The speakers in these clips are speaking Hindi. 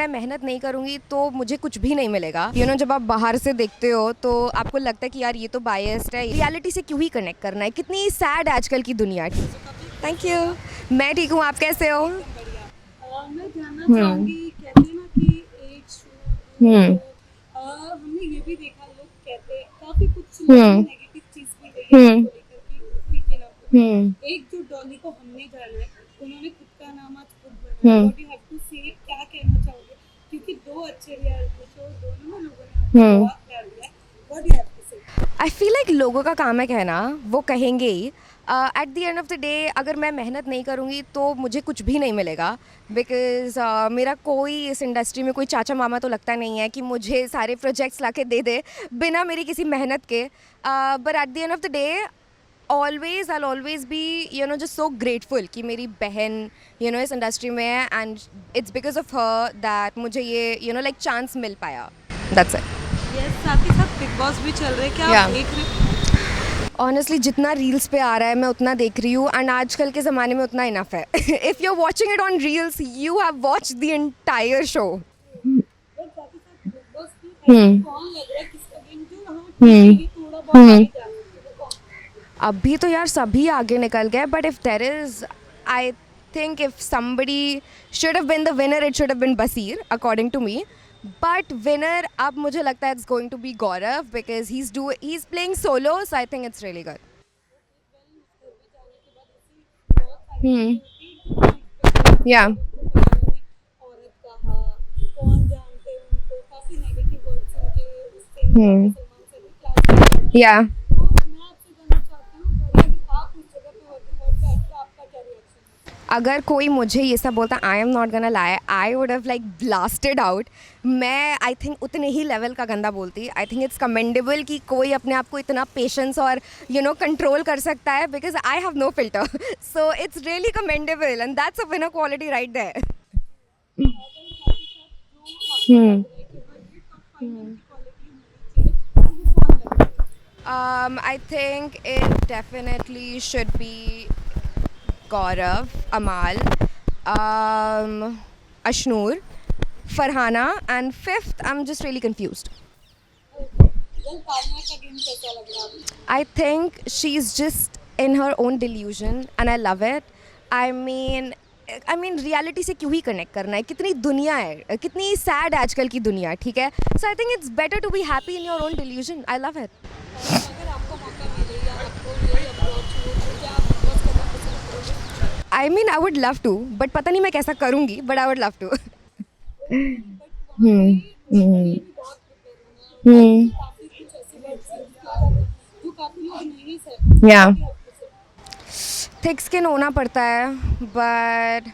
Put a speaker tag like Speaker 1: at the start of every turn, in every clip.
Speaker 1: मैं मेहनत नहीं करूँगी तो मुझे कुछ भी नहीं मिलेगा। जब आप बाहर से देखते हो तो आपको लगता है कि यार ये तो बायस्ड है, रियलिटी से क्यों ही कनेक्ट करना है, कितनी सैड आजकल की दुनिया। थैंक यू, मैं ठीक हूँ, आप कैसे हो?
Speaker 2: मैं जानना
Speaker 1: हम्म।
Speaker 2: चाहूंगी, कहते हैं ना कि एज शो
Speaker 1: हम्म।
Speaker 2: हमने ये भी देखा, लोग कहते हैं काफी कुछ लोगों ने
Speaker 1: हम्म।
Speaker 2: नेगेटिव चीज भी कही है
Speaker 1: हम्म।
Speaker 2: आपको लेकर कि पीके ना
Speaker 1: हम्म।
Speaker 2: पड़े। एक जो डॉली को हमने जाना है, उन्होंने खुद का नाम आज खुद बनाया।
Speaker 1: हम्म।
Speaker 2: व्हाट यू हैव टू से, क्या कहना चाहोगे? क्योंकि दो अच्छे रियलिटी शो, दोनों में लोगों ने आपका
Speaker 1: हम्म।
Speaker 2: बहुत प्यार दिया है। व्हाट यू हैव टू से?
Speaker 1: आई फील लाइक लोगों का काम है कहना, वो कहेंगे ही। At the end of the day अगर मैं मेहनत नहीं करूँगी तो मुझे कुछ भी नहीं मिलेगा। बिकॉज मेरा कोई इस इंडस्ट्री में कोई चाचा मामा तो लगता नहीं है कि मुझे सारे प्रोजेक्ट्स ला के दे दे बिना मेरी किसी मेहनत के। But at the end of the day always I always be just so grateful कि मेरी बहन इस इंडस्ट्री में है, and it's because of her that मुझे ये लाइक चांस मिल पाया। That's it.
Speaker 2: यस, साथ ही साथ बिग बॉस भी चल रहे हैं, क्या
Speaker 1: या
Speaker 2: आप देख रहे हो?
Speaker 1: ऑनेस्टली जितना रील्स पे आ रहा है मैं उतना देख रही हूँ, एंड आजकल के ज़माने में उतना इनफ है। If you are watching it on reels you have watch the entire show.
Speaker 2: But साथ ही साथ बिग बॉस की ऐसा
Speaker 1: हम्म।
Speaker 2: कौन लग रहा है किसका गेम जो हाँ ठीक है,
Speaker 1: हम्म।
Speaker 2: ये थोड़ा बहुत
Speaker 1: हम्म।
Speaker 2: आगे जा सकते हैं? कौन?
Speaker 1: अभी तो यार सभी आगे निकल गए, but if there is, I think if somebody should have been the winner, it should have been Basir according to me. But winner अब मुझे लगता है it's going to be Gaurav because he's playing solo, so I think it's really good.
Speaker 2: घर में जाने के बाद ऐसी बहुत सारी
Speaker 1: हम्म।
Speaker 2: चीजें होती हैं जो अनएक्सपेक्टेड
Speaker 1: या।
Speaker 2: होती है। उनको परिवारों ने औरत कहा, कौन जानते हैं उनको, काफी नेगेटिव वर्ड्स उनके उससे
Speaker 1: हम्म।
Speaker 2: सलमान से भी क्लास में पढ़ते हैं।
Speaker 1: या।
Speaker 2: तो मैं आपसे जानना चाहती हूँ, अगर आप उस जगह पे होते व्हाट तो आपका क्या रिएक्शन होता?
Speaker 1: अगर कोई मुझे ये सब बोलता I am not gonna lie, I would have like blasted out. मैं आई थिंक उतने ही लेवल का गंदा बोलती। आई थिंक इट्स कमेंडेबल कि कोई अपने आप को इतना पेशेंस और कंट्रोल कर सकता है, because I have no filter. So it's really commendable and that's a winner quality right there.
Speaker 2: अगर साथ ही साथ जो आपको
Speaker 1: हम्म।
Speaker 2: लग रहा है कि हाँ ये टॉप 5 में इनकी क्वालिटी होनी चाहिए, तो वो कौन लग रहा है?
Speaker 1: I think it definitely should be Gaurav, Amal, Ashnoor, Farhana, and fifth, I'm just really confused.
Speaker 2: Okay, well Tanya का गेम कैसा लग रहा है आपको?
Speaker 1: I think she's just in her own delusion, and I love it. I mean, reality से क्यों ही कनेक्ट करना है, कितनी दुनिया है, कितनी सैड है आजकल की दुनिया, ठीक है? So I think it's better to be happy in your own delusion. I love it.
Speaker 2: अगर आपको मौका मिले या आपको यही अप्रोच हो तो क्या आप बिग बॉस करना पसंद करोगे?
Speaker 1: I would love to, but पता नहीं मैं कैसा करूँगी, but I would love to.
Speaker 2: Okay, but वहाँ पे
Speaker 1: हम्म।
Speaker 2: उसके लिए
Speaker 1: हम्म।
Speaker 2: भी बहुत प्रिपेयर होना है। आई
Speaker 1: हम्म।
Speaker 2: थिंक काफ़ी कुछ ऐसे वर्ड्स यूज़ किए जाते हैं जो काफ़ी लोग नहीं सह पाते।
Speaker 1: या।
Speaker 2: व्हाट यू हैव टू से?
Speaker 1: थिक स्किन होना पड़ता है, बट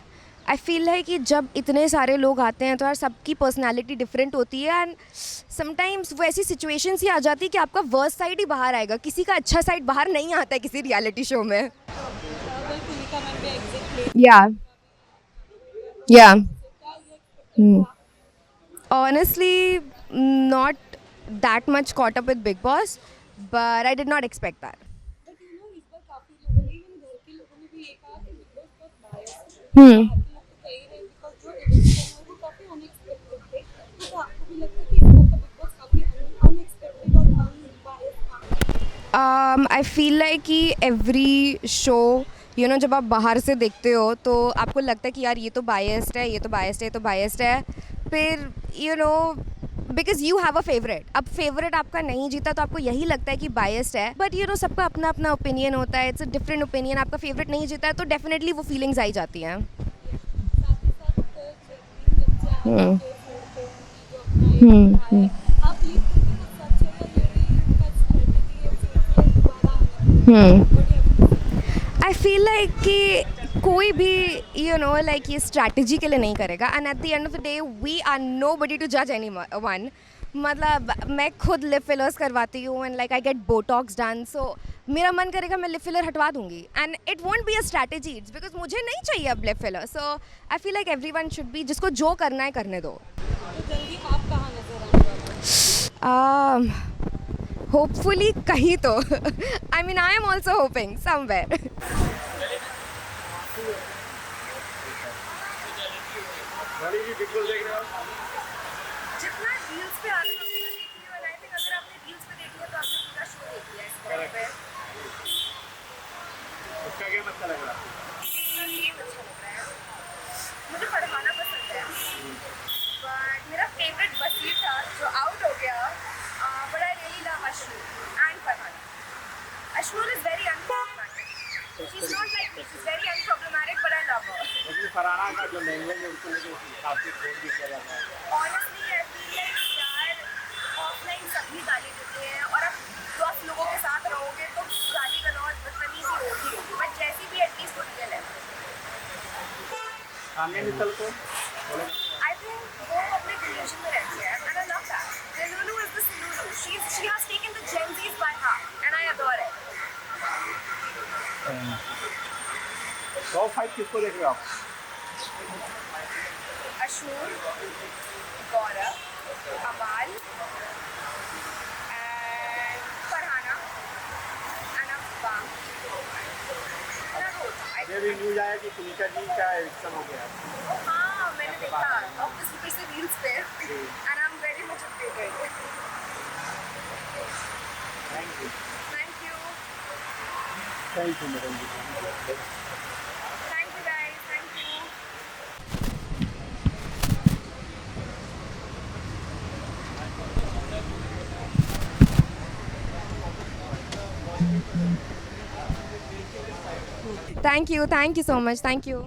Speaker 1: आई फील है कि जब इतने सारे लोग आते हैं तो यार सबकी पर्सनालिटी डिफरेंट होती है, एंड समटाइम्स वो ऐसी सिचुएशंस ही आ जाती है कि आपका वर्स्ट साइड ही बाहर आएगा, किसी का अच्छा साइड बाहर नहीं आता है किसी रियलिटी शो में।
Speaker 2: वेल कुनिका मैम भी एग्जिट ले
Speaker 1: या।
Speaker 2: उनका भी
Speaker 1: या।
Speaker 2: से क्या ये एक्सपेक्टेड था?
Speaker 1: Honestly, not that much caught up with Big Boss, but I did not expect that.
Speaker 2: But इस बार काफ़ी लोगों ने, इवन घर के लोगों ने भी ये कहा कि बिग बॉस बहुत बायस है।
Speaker 1: Hmm.
Speaker 2: बाहर के लोग तो कह ही रहे बिकॉज जो एविक्शन हुए वो काफ़ी अनएक्सपेक्टेड थे। तो आपको भी लगता है कि इस बार का बिग बॉस काफ़ी अनएक्सपेक्टेड और अनबायस था?
Speaker 1: आई फील लाइक कि एवरी शो जब आप बाहर से देखते हो तो आपको लगता है कि यार ये तो बायस्ड है, ये तो बायस्ड है, ये तो बायस्ड है। फिर because you have a favourite, अब फेवरेट आपका नहीं जीता तो आपको यही लगता है कि बायस्ड है, बट सबका अपना अपना ओपिनियन होता है, इट्स अ डिफरेंट ओपिनियन। आपका फेवरेट नहीं जीता है तो डेफिनेटली वो फीलिंग्स आई जाती हैं।
Speaker 2: साथ ही साथ जैस्मीन जज्जा
Speaker 1: हम्म।
Speaker 2: के फोन पे उन्होंने जो अपना एक दिखाया है, आप बिलीव करते हो वो सच है या ये उनका स्ट्रेटेजी है फिर से दोबारा आने का?
Speaker 1: हम्म।
Speaker 2: व्हाट यू हैव टू से?
Speaker 1: आई फील लाइक कि कोई भी लाइक ये स्ट्रैटेजी के लिए नहीं करेगा, and at the end of the day we are nobody to जज एनी वन। मतलब मैं खुद लिप फिलर्स करवाती हूँ, and like I get botox done, so मेरा मन करेगा मैं लिप फिलर हटवा दूंगी, and it won't be a strategy, it's because मुझे नहीं चाहिए अब lip filler. So I feel like everyone should be, जिसको जो करना है करने दो।
Speaker 2: तो जल्दी आप कहाँ नजर आने वाले हैं?
Speaker 1: होपफुली कहीं तो। I mean I am also hopping somewhere.
Speaker 3: बड़ी जी बिग बॉस देख रहे हो?
Speaker 1: जितना रील्स पे आता है उतना देख लिया, और आई थिंक अगर आपने रील्स पे देख लिया तो आपने पूरा शो देख लिया इस बारे पे।
Speaker 3: उसका गेम अच्छा लग रहा है।
Speaker 1: इसका गेम अच्छा लग रहा है। मुझे फरहाना पसंद है, बट मेरा फेवरेट बसीर था जो आउट हो गया, but I really love Ashnoor and Farhana. Ashnoor is very unproblematic, she is not like me, she is very unproblematic, but I love her.
Speaker 3: लेकिन फरहाना का जो लैंग्वेज है उसको लेकर काफी ट्रोल भी किया जाता है।
Speaker 1: ऑनेस्टली आई फील लाइक यार ऑफलाइन सभी गाली देते हैं, और अब 10 लोगों के साथ रहोगे तो गाली गलौज बदतमीजी होगी, बट जैसी भी एटलीस्ट वो रियल है।
Speaker 3: सामने मिसल को
Speaker 1: आई थिंक वो अपने डिल्यूजन में रहती है, and I love that. Delulu is the Delulu. She has taken the Gen Zs by heart, and I adore it.
Speaker 3: Top 5 किसको देख रहे हो आप?
Speaker 1: Ashur, Gaurav, Amal, and Farhana, and Afba. And Arota.
Speaker 3: ये भी न्यूज आया कि सुनीता जी का एविक्शन हो गया।
Speaker 1: हाँ, मैंने देखा ऑब्वियसली फिर से रील्स पे, and I'm very much updated.
Speaker 3: Thank you.
Speaker 1: Thank you.
Speaker 3: Thank you madam ji.
Speaker 1: Thank you guys. Thank you. Thank you so much. Thank you.